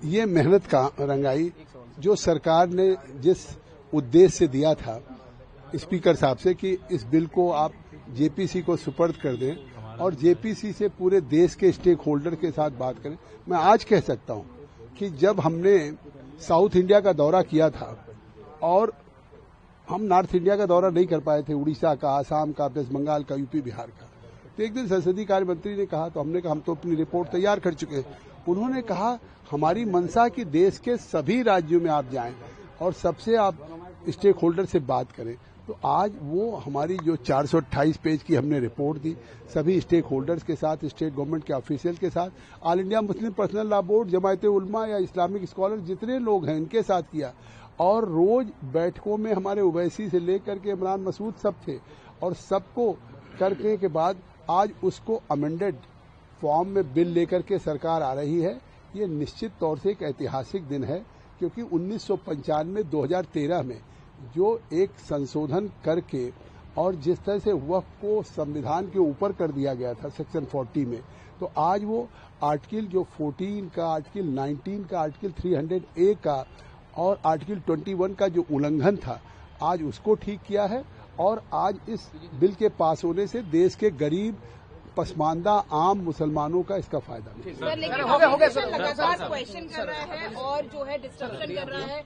ये मेहनत का रंगाई जो सरकार ने जिस उद्देश्य से दिया था स्पीकर साहब से कि इस बिल को आप जेपीसी को सुपर्द कर दें और जेपीसी से पूरे देश के स्टेक होल्डर के साथ बात करें। मैं आज कह सकता हूं कि जब हमने साउथ इंडिया का दौरा किया था और हम नॉर्थ इंडिया का दौरा नहीं कर पाए थे, उड़ीसा का, आसाम का, वेस्ट बंगाल का, यूपी बिहार का, तो एक दिन संसदीय कार्य मंत्री ने कहा, तो हमने कहा हम तो अपनी रिपोर्ट तैयार कर चुके हैं। उन्होंने कहा हमारी मंशा कि देश के सभी राज्यों में आप जाएं और सबसे आप स्टेक होल्डर से बात करें। तो आज वो हमारी जो 428 पेज की हमने रिपोर्ट दी सभी स्टेक होल्डर्स के साथ, स्टेट गवर्नमेंट के ऑफिशियल के साथ, all India Muslim personal law board, Jamiat Ulama या इस्लामिक स्कॉलर जितने लोग हैं इनके साथ किया। और रोज बैठकों में हमारे ओवैसी से लेकर के इमरान मसूद सब थे और सबको करने के बाद आज उसको अमेंडेड फॉर्म में बिल लेकर के सरकार आ रही है। ये निश्चित तौर से एक ऐतिहासिक दिन है क्योंकि 1995-2013 में जो एक संशोधन करके और जिस तरह से वक्फ को संविधान के ऊपर कर दिया गया था सेक्शन 40 में, तो आज वो आर्टिकल जो 14 का, आर्टिकल 19 का, आर्टिकल 300A का और आर्टिकल 21 का जो उल्लंघन था आज उसको ठीक किया है। और आज इस बिल के पास होने से देश के गरीब, पसमानदा, आम मुसलमानों का इसका फायदा मिलेगा। लेकिन लगातार क्वेश्चन कर रहा है और जो है डिस्ट्रक्शन कर रहा है,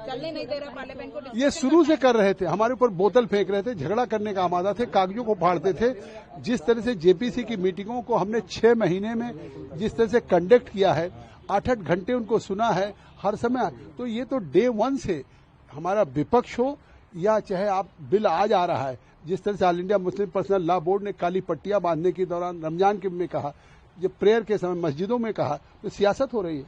चलने नहीं दे रहा पार्लियामेंट को। ये शुरू से कर रहे थे, हमारे ऊपर बोतल फेंक रहे थे, झगड़ा करने का आमादा थे, कागजों को फाड़ते थे। जिस तरह से जेपीसी की मीटिंगों को हमने 6 महीने में जिस तरह से कंडक्ट किया है, 8-8 घंटे उनको सुना है हर समय, तो ये तो डे 1 से हमारा विपक्ष हो या चाहे आप बिल आज आ रहा है, जिस तरह से all India Muslim personal law board ने काली पट्टियां बांधने के दौरान रमजान के में कहा, जब प्रेयर के समय मस्जिदों में कहा, तो सियासत हो रही है।